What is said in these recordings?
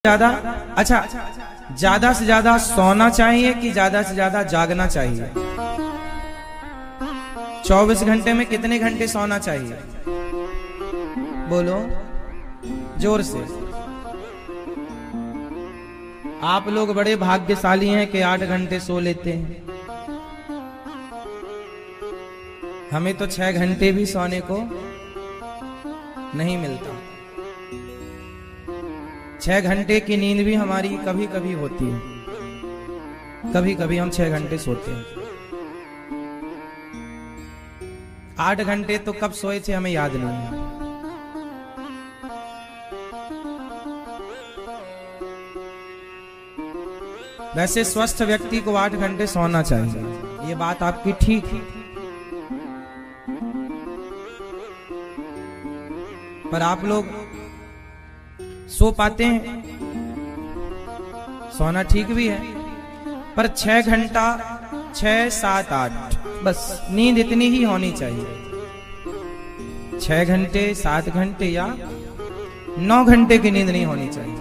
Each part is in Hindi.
ज्यादा, अच्छा ज्यादा से ज्यादा सोना चाहिए कि ज्यादा से ज्यादा जागना चाहिए? 24 घंटे में कितने घंटे सोना चाहिए? बोलो जोर से। आप लोग बड़े भाग्यशाली हैं कि 8 घंटे सो लेते हैं। हमें तो 6 घंटे भी सोने को नहीं मिलता। 6 घंटे की नींद भी हमारी कभी कभी होती है, कभी कभी हम 6 घंटे सोते हैं। 8 घंटे तो कब सोए थे हमें याद नहीं है। वैसे स्वस्थ व्यक्ति को 8 घंटे सोना चाहिए, ये बात आपकी ठीक है, पर आप लोग सो पाते हैं? सोना ठीक भी है, पर 6 घंटा, 6, 7, 8 बस नींद इतनी ही होनी चाहिए। 6 घंटे, 7 घंटे या 9 घंटे की नींद नहीं होनी चाहिए।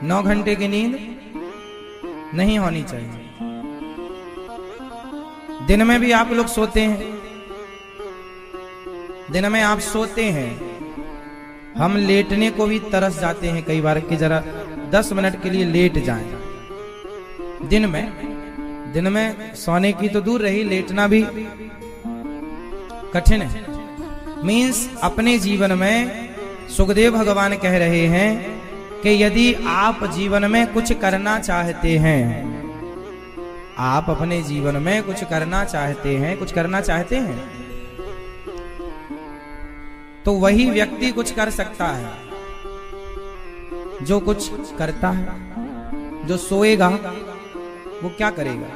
नौ घंटे की नींद नहीं होनी चाहिए। दिन में भी आप लोग सोते हैं, दिन में आप सोते हैं, हम लेटने को भी तरस जाते हैं कई बार कि जरा 10 मिनट के लिए लेट जाएं। दिन में सोने की तो दूर रही, लेटना भी कठिन है। मीन्स अपने जीवन में सुखदेव भगवान कह रहे हैं कि यदि आप जीवन में कुछ करना चाहते हैं, आप अपने जीवन में कुछ करना चाहते हैं, कुछ करना चाहते हैं, तो वही व्यक्ति कुछ कर सकता है जो कुछ करता है। जो सोएगा वो क्या करेगा?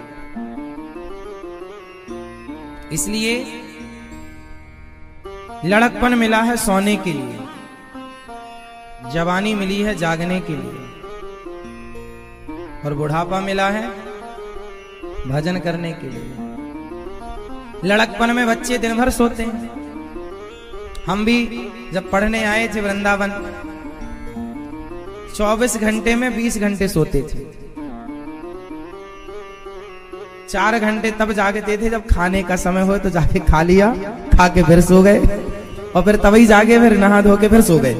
इसलिए लड़कपन मिला है सोने के लिए, जवानी मिली है जागने के लिए, और बुढ़ापा मिला है भजन करने के लिए। लड़कपन में बच्चे दिन भर सोते हैं। हम भी जब पढ़ने आए थे वृंदावन, 24 घंटे में 20 घंटे सोते थे। 4 घंटे तब जागते थे जब खाने का समय हो तो जाके खा लिया, खा के फिर सो गए, और फिर तभी जागे, फिर नहा धो के फिर सो गए।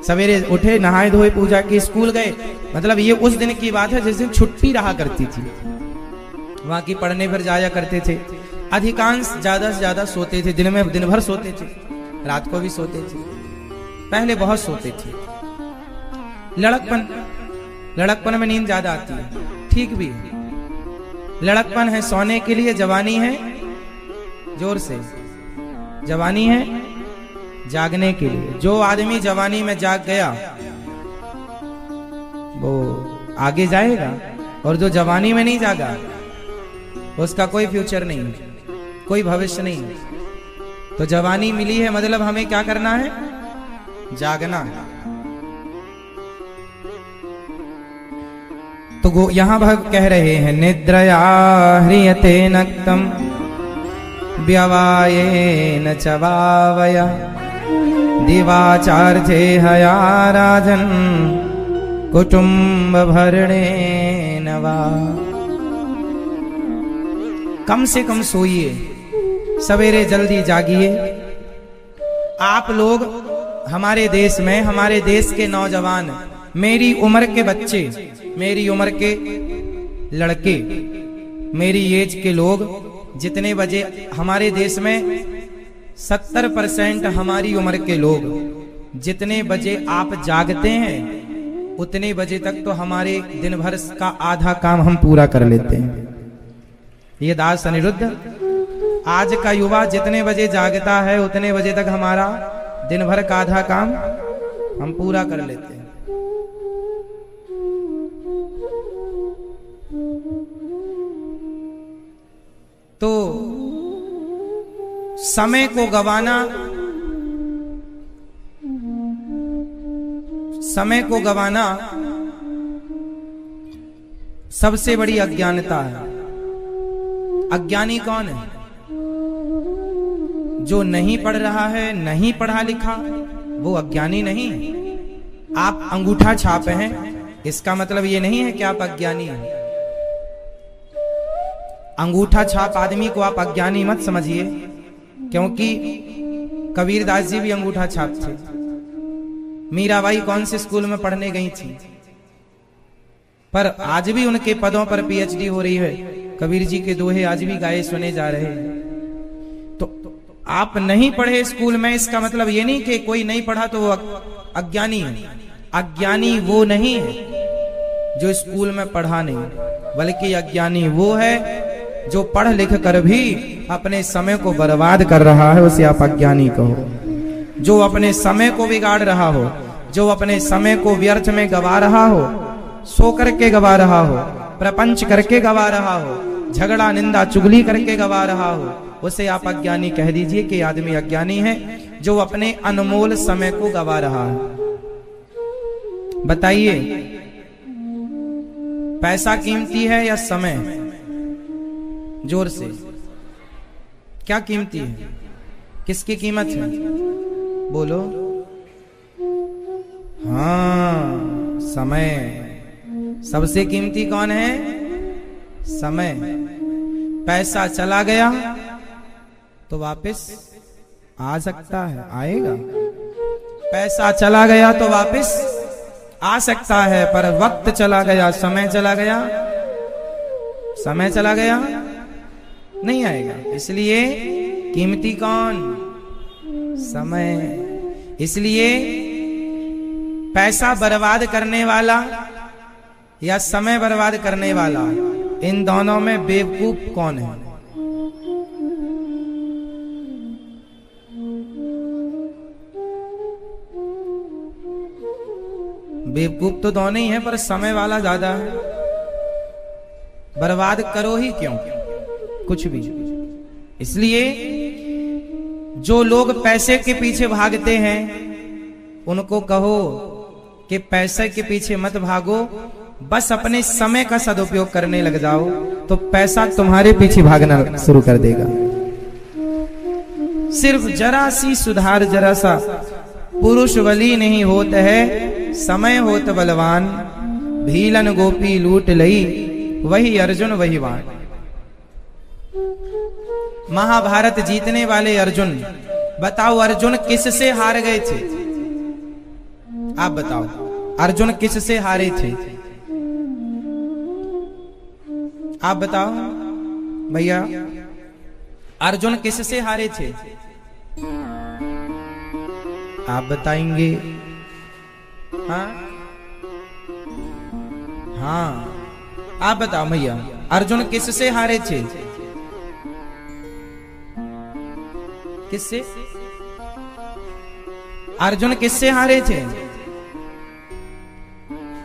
सवेरे उठे, नहाए धोए, पूजा की, स्कूल गए। मतलब ये उस दिन की बात है जिस दिन छुट्टी रहा करती थी, वहां की पढ़ने फिर जाया करते थे। अधिकांश ज्यादा से ज्यादा सोते थे, दिन में दिन भर सोते थे, रात को भी सोते थे, पहले बहुत सोते थे। लड़कपन में नींद ज्यादा आती है, ठीक भी है। लड़कपन है सोने के लिए, जवानी है, जोर से, जवानी है जागने के लिए। जो आदमी जवानी में जाग गया वो आगे जाएगा, और जो जवानी में नहीं जागा उसका कोई फ्यूचर नहीं है, कोई भविष्य नहीं है। तो जवानी मिली है, मतलब हमें क्या करना है? जागना। तो यहां भक्त कह रहे हैं, निद्रया ह्रियते नक्तम व्यवायेन चवावया दिवाचार्थे हया राजन कुटुंब भरणे नवा। कम से कम सोइए, सवेरे जल्दी जागिए। आप लोग हमारे देश में, हमारे देश के नौजवान, मेरी उम्र के बच्चे, मेरी उम्र के लड़के, मेरी एज के लोग, जितने बजे हमारे देश में 70% हमारी उम्र के लोग, जितने बजे आप जागते हैं उतने बजे तक तो हमारे दिन भर का आधा काम हम पूरा कर लेते हैं। ये दास अनिरुद्ध, आज का युवा जितने बजे जागता है उतने बजे तक हमारा दिन भर का आधा काम हम पूरा कर लेते हैं। तो समय को गंवाना, समय को गंवाना सबसे बड़ी अज्ञानता है। अज्ञानी कौन है? जो नहीं पढ़ रहा है, नहीं पढ़ा लिखा, वो अज्ञानी नहीं। आप अंगूठा छाप हैं, इसका मतलब ये नहीं है कि आप अज्ञानी हैं। अंगूठा छाप आदमी को आप अज्ञानी मत समझिए, क्योंकि कबीरदास जी भी अंगूठा छाप थे। मीराबाई कौन से स्कूल में पढ़ने गई थी, पर आज भी उनके पदों पर पीएचडी हो रही है। कबीर जी के दोहे आज भी गाए सुने जा रहे हैं। तो आप नहीं पढ़े स्कूल में, इसका मतलब ये नहीं कि कोई नहीं पढ़ा तो वो अज्ञानी है। अज्ञानी वो नहीं है जो स्कूल में पढ़ा नहीं, बल्कि अज्ञानी वो है जो पढ़ लिख कर भी अपने समय को बर्बाद कर रहा है, उसे आप अज्ञानी कहो। जो अपने समय को बिगाड़ रहा हो, जो अपने समय को व्यर्थ में गवा रहा हो, सो करके गवा रहा हो, प्रपंच करके गवा रहा हो, झगड़ा निंदा चुगली करके गवा रहा हो, उसे आप अज्ञानी कह दीजिए कि आदमी अज्ञानी है जो अपने अनमोल समय को गवा रहा है। बताइए, पैसा कीमती है या समय? जोर से, क्या कीमती है? किसकी कीमत है? बोलो। हाँ, समय। सबसे कीमती कौन है? समय। पैसा चला गया तो वापस आ सकता है, आएगा। पैसा चला गया तो वापस आ सकता है, पर वक्त चला गया, समय चला गया, समय चला गया, नहीं आएगा। इसलिए कीमती कौन? समय। इसलिए पैसा बर्बाद करने वाला या समय बर्बाद करने वाला, इन दोनों में बेवकूफ कौन है? बेवकूफ तो दोनों ही है, पर समय वाला ज्यादा है। बर्बाद करो ही क्यों कुछ भी। इसलिए जो लोग पैसे के पीछे भागते हैं उनको कहो कि पैसे के पीछे मत भागो, बस अपने समय का सदुपयोग करने लग जाओ, तो पैसा तुम्हारे पीछे भागना शुरू कर देगा। सिर्फ जरा सी सुधार, जरा सा पुरुष बली नहीं होत है, समय होत बलवान, भीलन गोपी लूट लई, वही अर्जुन वही वाण। महाभारत जीतने वाले अर्जुन, बताओ अर्जुन किससे हार गए थे? आप बताओ, अर्जुन किससे हारे थे? आप बताओ भैया, अर्जुन किससे हारे थे? आप बताएंगे? हाँ हाँ, आप बताओ भैया, अर्जुन किससे हारे थे? किससे? अर्जुन किससे हारे थे?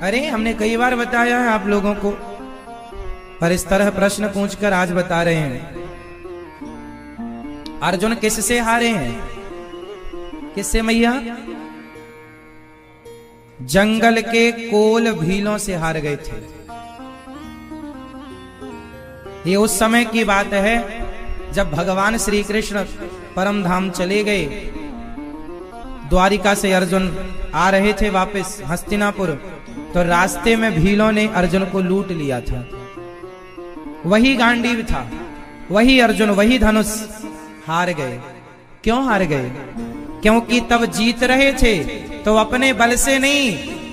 अरे हमने कई बार बताया है आप लोगों को, पर इस तरह प्रश्न पूछकर आज बता रहे हैं। अर्जुन किससे हारे हैं? किससे मैया? जंगल के कोल भीलों से हार गए थे। ये उस समय की बात है जब भगवान श्री कृष्ण परम धाम चले गए। द्वारिका से अर्जुन आ रहे थे वापस हस्तिनापुर, तो रास्ते में भीलों ने अर्जुन को लूट लिया था। वही गांडीव था, वही अर्जुन, वही धनुष। हार गए। क्यों हार गए? क्योंकि तब जीत रहे थे तो अपने बल से नहीं,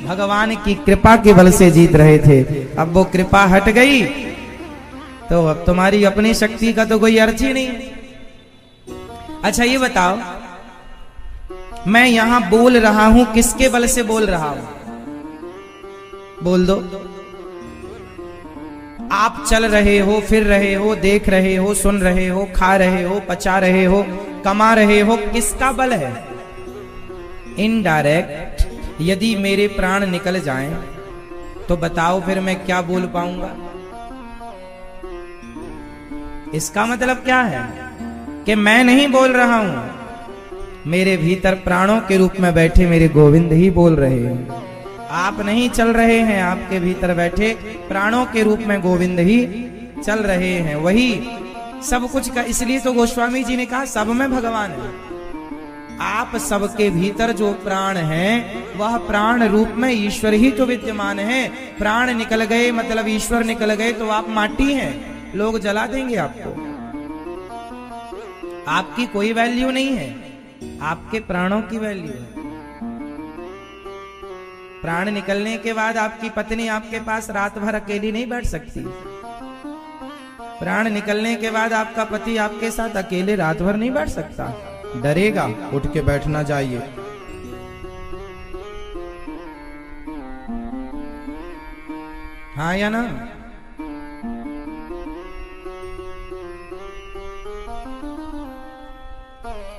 भगवान की कृपा के बल से जीत रहे थे। अब वो कृपा हट गई तो अब तुम्हारी अपनी शक्ति का तो कोई अर्थ ही नहीं। अच्छा ये बताओ, मैं यहां बोल रहा हूं, किसके बल से बोल रहा हूं? बोल दो। आप चल रहे हो, फिर रहे हो, देख रहे हो, सुन रहे हो, खा रहे हो, पचा रहे हो, कमा रहे हो, किसका बल है? इनडायरेक्ट। यदि मेरे प्राण निकल जाएं तो बताओ फिर मैं क्या बोल पाऊंगा? इसका मतलब क्या है कि मैं नहीं बोल रहा हूं, मेरे भीतर प्राणों के रूप में बैठे मेरे गोविंद ही बोल रहे हैं। आप नहीं चल रहे हैं, आपके भीतर बैठे प्राणों के रूप में गोविंद ही चल रहे हैं। वही सब कुछ का, इसलिए तो गोस्वामी जी ने कहा सब में भगवान है। आप सबके भीतर जो प्राण है वह प्राण रूप में ईश्वर ही तो विद्यमान है। प्राण निकल गए मतलब ईश्वर निकल गए तो आप माटी हैं, लोग जला देंगे आपको। आपकी कोई वैल्यू नहीं है, आपके प्राणों की वैल्यू है। प्राण निकलने के बाद आपकी पत्नी आपके पास रात भर अकेली नहीं बैठ सकती। प्राण निकलने के बाद आपका पति आपके साथ अकेले रात भर नहीं बैठ सकता, डरेगा, उठ के बैठना चाहिए। हाँ या ना?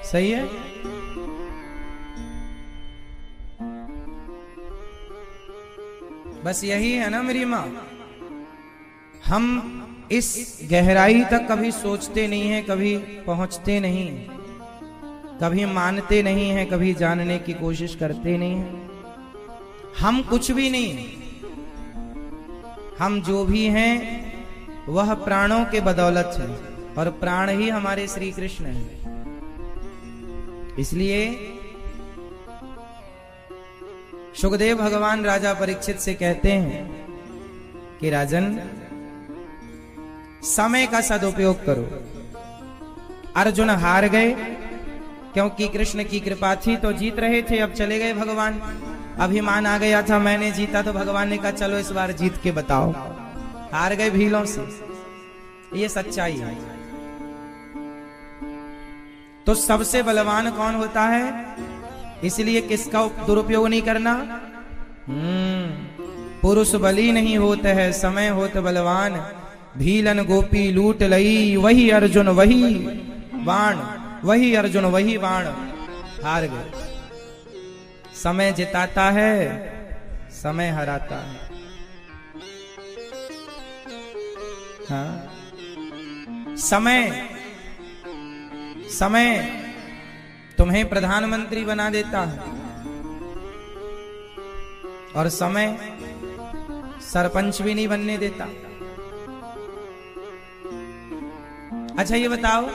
सही है। बस यही है ना मेरी माँ, हम इस गहराई तक कभी सोचते नहीं हैं, कभी पहुंचते नहीं, कभी मानते नहीं हैं, कभी जानने की कोशिश करते नहीं हैं। हम कुछ भी नहीं, हम जो भी हैं वह प्राणों के बदौलत है, और प्राण ही हमारे श्री कृष्ण हैं। इसलिए सुखदेव भगवान राजा परीक्षित से कहते हैं कि राजन, समय का सदुपयोग करो। अर्जुन हार गए क्योंकि कृष्ण की कृपा थी तो जीत रहे थे, अब चले गए भगवान। अभिमान आ गया था, मैंने जीता, तो भगवान ने कहा चलो इस बार जीत के बताओ। हार गए भीलों से, ये सच्चाई है। तो सबसे बलवान कौन होता है? इसलिए किसका दुरुपयोग नहीं करना? पुरुष बली नहीं होते है, समय होत बलवान। भीलन गोपी लूट लई, वही अर्जुन वही बाण, वही अर्जुन वही बाण। हार गए। समय जिताता है, समय हराता है। हाँ? समय तुम्हें प्रधानमंत्री बना देता है, और समय सरपंच भी नहीं बनने देता। अच्छा ये बताओ,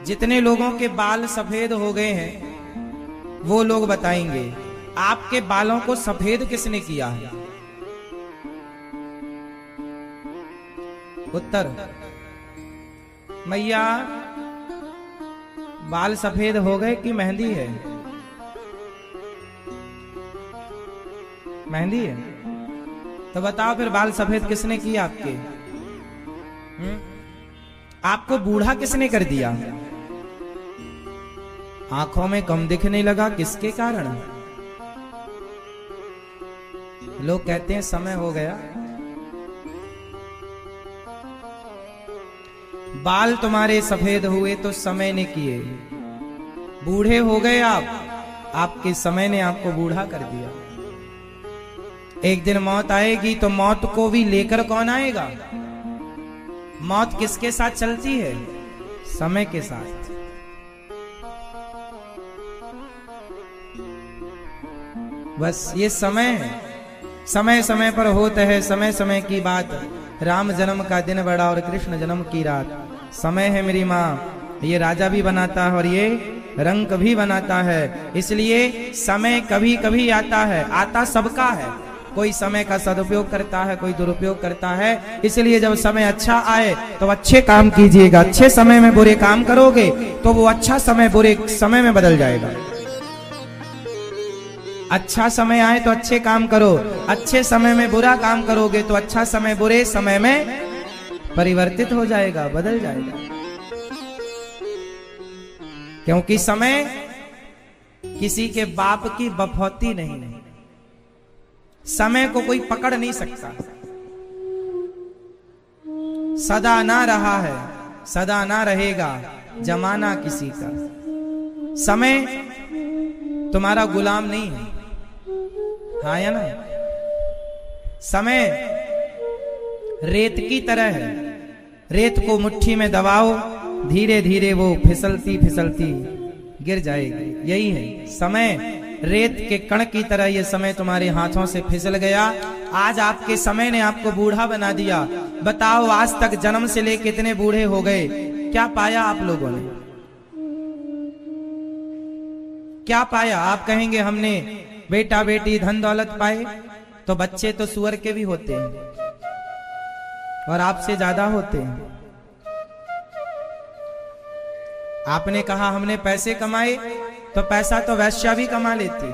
जितने लोगों के बाल सफेद हो गए हैं वो लोग बताएंगे आपके बालों को सफेद किसने किया है? उत्तर, मैया बाल सफेद हो गए कि मेहंदी है? मेहंदी है। तो बताओ फिर बाल सफेद किसने किया आपके? आपको बूढ़ा किसने कर दिया? आंखों में कम दिखने लगा, किसके कारण? लोग कहते हैं समय हो गया। बाल तुम्हारे सफेद हुए तो समय ने किए, बूढ़े हो गए आप, आपके समय ने आपको बूढ़ा कर दिया। एक दिन मौत आएगी तो मौत को भी लेकर कौन आएगा? मौत किसके साथ चलती है? समय के साथ। बस ये समय है, समय समय पर होता है समय समय की बात। राम जन्म का दिन बड़ा और कृष्ण जन्म की रात। समय है मेरी माँ, ये राजा भी बनाता है और ये रंग भी बनाता है। इसलिए समय कभी कभी आता है, आता सबका है। कोई समय का सदुपयोग करता है, कोई दुरुपयोग करता है। इसलिए जब समय अच्छा आए तो अच्छे काम कीजिएगा। अच्छे समय में बुरे काम करोगे तो वो अच्छा समय बुरे समय में बदल जाएगा। अच्छा समय आए तो अच्छे काम करो, अच्छे समय में बुरा काम करोगे तो अच्छा समय बुरे समय में परिवर्तित हो जाएगा, बदल जाएगा। क्योंकि समय किसी के बाप की बफौती नहीं है। समय को कोई पकड़ नहीं सकता। सदा ना रहा है, सदा ना रहेगा जमाना किसी का। समय तुम्हारा गुलाम नहीं है। हाँ या ना? समय रेत की तरह है। रेत को मुट्ठी में दबाओ, धीरे धीरे वो फिसलती फिसलती गिर जाएगी। यही है समय। रेत के कण की तरह ये समय तुम्हारे हाथों से फिसल गया। आज आपके समय ने आपको बूढ़ा बना दिया। बताओ, आज तक जन्म से लेकर कितने बूढ़े हो गए, क्या पाया आप लोगों ने? क्या पाया? आप कहेंगे हमने बेटा बेटी धन दौलत पाए, तो बच्चे तो सुअर के भी होते हैं और आपसे ज्यादा होते हैं। आपने कहा हमने पैसे कमाए, तो पैसा तो वैश्या भी कमा लेती।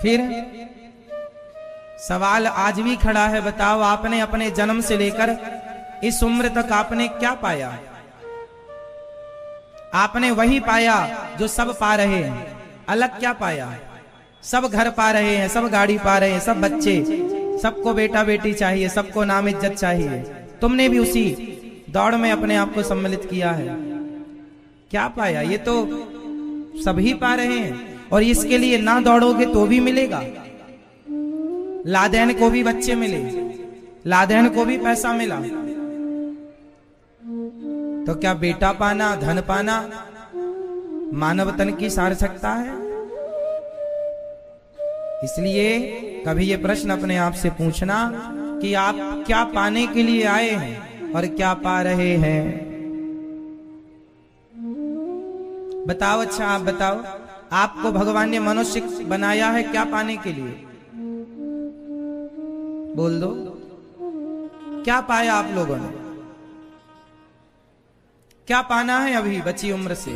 फिर सवाल आज भी खड़ा है, बताओ आपने अपने जन्म से लेकर इस उम्र तक आपने क्या पाया? आपने वही पाया जो सब पा रहे हैं। अलग क्या पाया? सब घर पा रहे हैं, सब गाड़ी पा रहे हैं, सब बच्चे, सबको बेटा बेटी चाहिए, सबको नाम इज्जत चाहिए। तुमने भी उसी दौड़ में अपने आप को सम्मिलित किया है। क्या पाया? ये तो सभी पा रहे हैं और इसके लिए ना दौड़ोगे तो भी मिलेगा। लादेन को भी बच्चे मिले, लादेन को भी पैसा मिला, तो क्या बेटा पाना, धन पाना मानव तन की सार्थकता है? इसलिए कभी ये प्रश्न अपने आप से पूछना कि आप क्या पाने के लिए आए हैं और क्या पा रहे हैं। बताओ, अच्छा आप बताओ, आपको भगवान ने मनुष्य बनाया है क्या पाने के लिए? बोल दो, क्या पाया आप लोगों ने? क्या पाना है अभी बची उम्र से?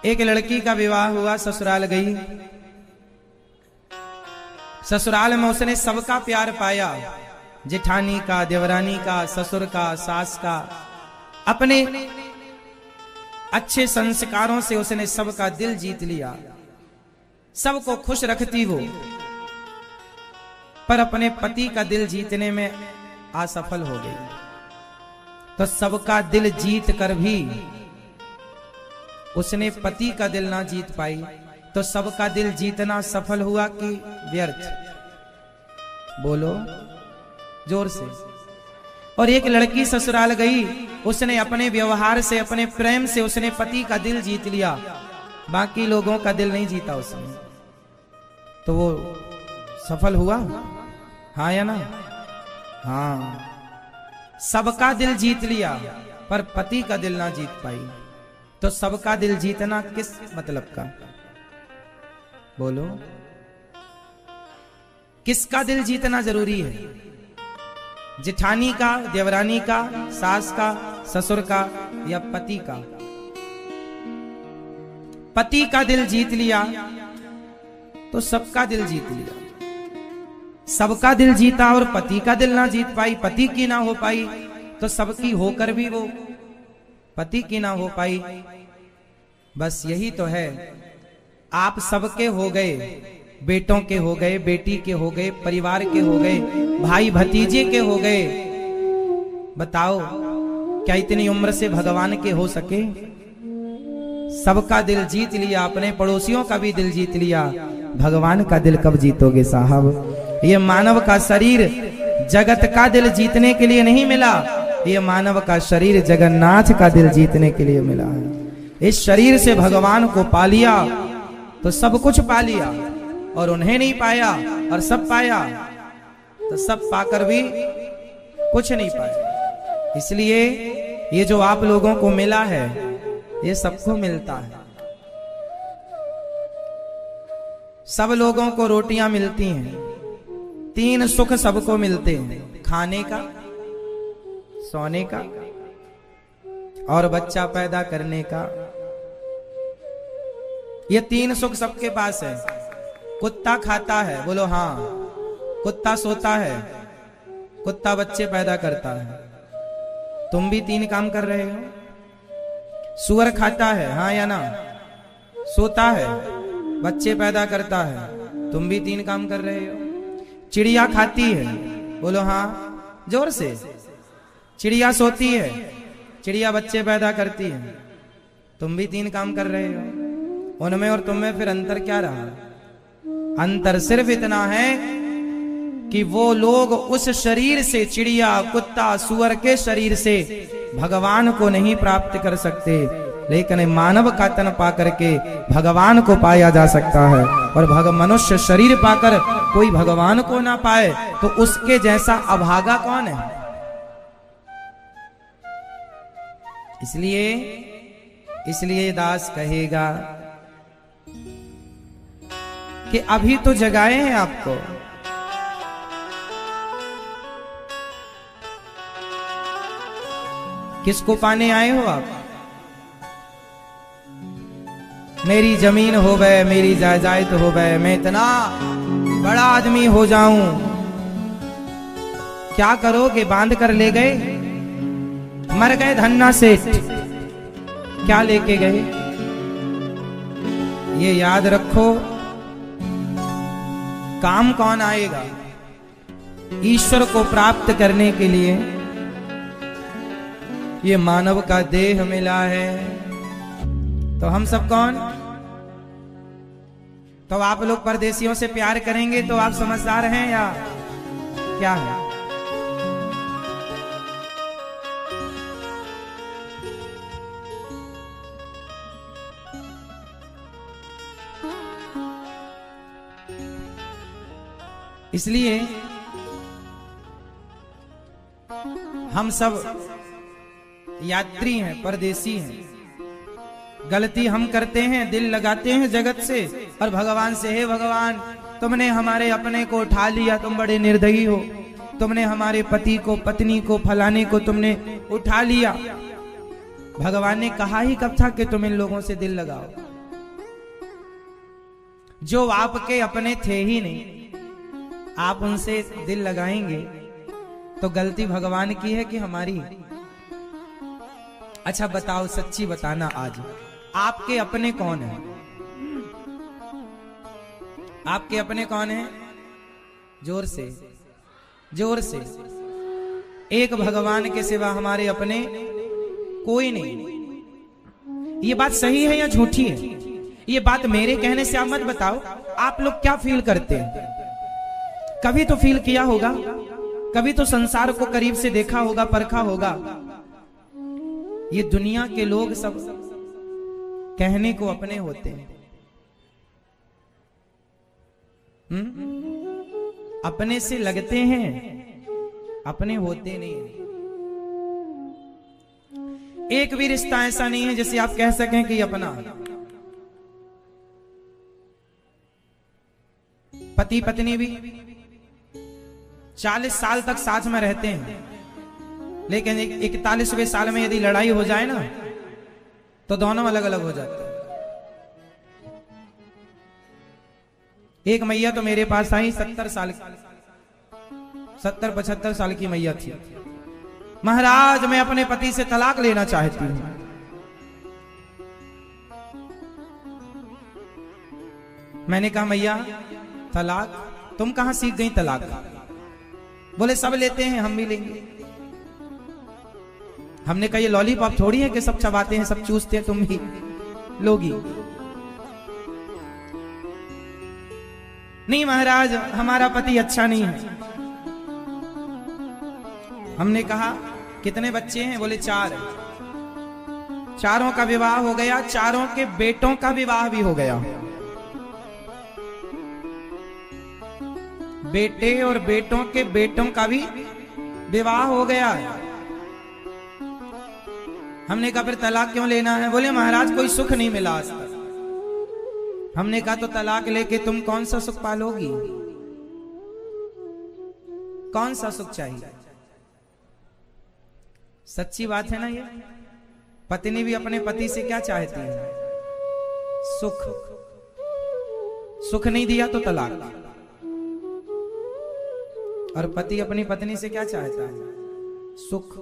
एक लड़की का विवाह हुआ, ससुराल गई। ससुराल में उसने सबका प्यार पाया, जेठानी का, देवरानी का, ससुर का, सास का। अपने अच्छे संस्कारों से उसने सबका दिल जीत लिया, सबको खुश रखती वो, पर अपने पति का दिल जीतने में असफल हो गई। तो सबका दिल जीत कर भी उसने पति का दिल ना जीत पाई, तो सबका दिल जीतना सफल हुआ कि व्यर्थ? बोलो जोर से। और एक लड़की ससुराल गई, उसने अपने व्यवहार से, अपने प्रेम से उसने पति का दिल जीत लिया, बाकी लोगों का दिल नहीं जीता उसने, तो वो सफल हुआ? हाँ या ना? हाँ, सबका दिल जीत लिया पर पति का दिल ना जीत पाई। तो सबका दिल जीतना किस मतलब का? बोलो, किसका दिल जीतना जरूरी है? जेठानी का, देवरानी का, सास का, ससुर का, या पति का? पति का दिल जीत लिया तो सबका दिल जीत लिया। सबका दिल जीता और पति का दिल ना जीत पाई, पति की ना हो पाई, तो सबकी होकर भी वो पति की ना हो पाई। बस यही तो है, आप सबके हो गए, बेटों के हो गए, बेटी के हो गए, परिवार के हो गए, भाई भतीजे के हो गए। बताओ, क्या इतनी उम्र से भगवान के हो सके? सबका दिल जीत लिया, अपने पड़ोसियों का भी दिल जीत लिया, भगवान का दिल कब जीतोगे साहब? ये मानव का शरीर जगत का दिल जीतने के लिए नहीं मिला, ये मानव का शरीर जगन्नाथ का दिल जीतने के लिए मिला है। इस शरीर से भगवान को पा लिया तो सब कुछ पा लिया, और उन्हें नहीं पाया और सब पाया तो सब पाकर भी कुछ नहीं पाया। इसलिए ये जो आप लोगों को मिला है, ये सबको मिलता है। सब लोगों को रोटियां मिलती हैं, 3 सुख सबको मिलते हैं, खाने का, सोने का और बच्चा पैदा करने का। ये 3 सुख सबके पास है। कुत्ता खाता है, बोलो हाँ। कुत्ता सोता है, कुत्ता बच्चे पैदा करता है। तुम भी 3 काम कर रहे हो। सुअर खाता है, हाँ या ना? सोता है, बच्चे पैदा करता है, तुम भी 3 काम कर रहे हो। चिड़िया खाती है, बोलो हाँ जोर से। चिड़िया सोती है, चिड़िया बच्चे पैदा करती है, तुम भी 3 काम कर रहे हो। उनमें और तुम में फिर अंतर क्या रहा? अंतर सिर्फ इतना है कि वो लोग उस शरीर से, चिड़िया कुत्ता सूअर के शरीर से भगवान को नहीं प्राप्त कर सकते, लेकिन मानव का तन पाकर के भगवान को पाया जा सकता है। और मनुष्य शरीर पाकर कोई भगवान को ना पाए तो उसके जैसा अभागा कौन है। इसलिए दास कहेगा कि अभी तो जगाए हैं आपको, किसको पाने आए हो आप? मेरी जमीन हो गए, मेरी जायदाद हो गए, मैं इतना बड़ा आदमी हो जाऊं, क्या करोगे? बांध कर ले गए, मर गए धन्ना सेठ, क्या लेके गए? ये याद रखो, काम कौन आएगा? ईश्वर को प्राप्त करने के लिए ये मानव का देह मिला है। तो हम सब कौन? तो आप लोग परदेशियों से प्यार करेंगे तो आप समझदार हैं या क्या है? इसलिए हम सब यात्री हैं, परदेसी हैं। गलती हम करते हैं, दिल लगाते हैं जगत से और भगवान से, हे भगवान तुमने हमारे अपने को उठा लिया, तुम बड़े निर्दयी हो, तुमने हमारे पति को, पत्नी को, फलाने को तुमने उठा लिया। भगवान ने कहा ही कब था कि तुम इन लोगों से दिल लगाओ? जो आपके अपने थे ही नहीं, आप उनसे दिल लगाएंगे तो गलती भगवान की है कि हमारी? अच्छा बताओ, सच्ची बताना, आज आपके अपने कौन है? आपके अपने कौन है? जोर से, जोर से। एक भगवान के सिवा हमारे अपने कोई नहीं। ये बात सही है या झूठी है? ये बात मेरे कहने से आप मत बताओ, आप लोग क्या फील करते हैं? कभी तो फील किया होगा, कभी तो संसार को करीब से देखा होगा, परखा होगा। ये दुनिया के लोग सब कहने को अपने होते हैं, अपने से लगते हैं, अपने होते नहीं। एक भी रिश्ता ऐसा नहीं है जिसे आप कह सकें कि अपना। पति पत्नी भी 40 साल तक साथ में रहते हैं, लेकिन 41वें साल में यदि लड़ाई हो जाए ना तो दोनों अलग अलग हो जाते हैं। एक मैया तो मेरे पास आई, 70-75 साल की मैया थी। महाराज मैं अपने पति से तलाक लेना चाहती हूं। मैंने कहा मैया तलाक, तुम कहां सीख गई तलाक? बोले सब लेते हैं, हम भी लेंगे। हमने कहा ये लॉलीपॉप थोड़ी है कि सब चबाते हैं, सब चूसते हैं, तुम भी लोगी। नहीं महाराज हमारा पति अच्छा नहीं है। हमने कहा कितने बच्चे हैं? बोले 4। चारों का विवाह हो गया, चारों के बेटों का विवाह भी हो गया। बेटे और बेटों के बेटों का भी विवाह हो गया। हमने कहा फिर तलाक क्यों लेना है? बोले महाराज कोई सुख नहीं मिला आज तक। हमने कहा तो तलाक लेके तुम कौन सा सुख पालोगी? कौन सा सुख चाहिए? सच्ची बात है ना ये। पत्नी भी अपने पति से क्या चाहती है? सुख। सुख नहीं दिया तो तलाक। और पति अपनी पत्नी से क्या चाहता है? सुख।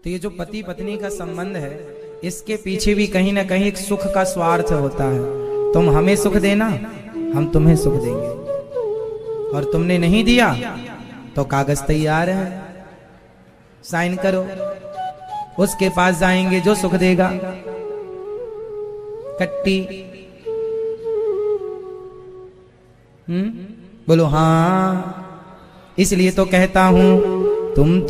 तो ये जो पति पत्नी का संबंध है, इसके पीछे भी कहीं ना कहीं एक सुख का स्वार्थ होता है। तुम हमें सुख देना, हम तुम्हें सुख देंगे। और तुमने नहीं दिया तो कागज तैयार है, साइन करो, उसके पास जाएंगे जो सुख देगा। कट्टी बोलो हाँ, इसलिए तो कहता हूं तुम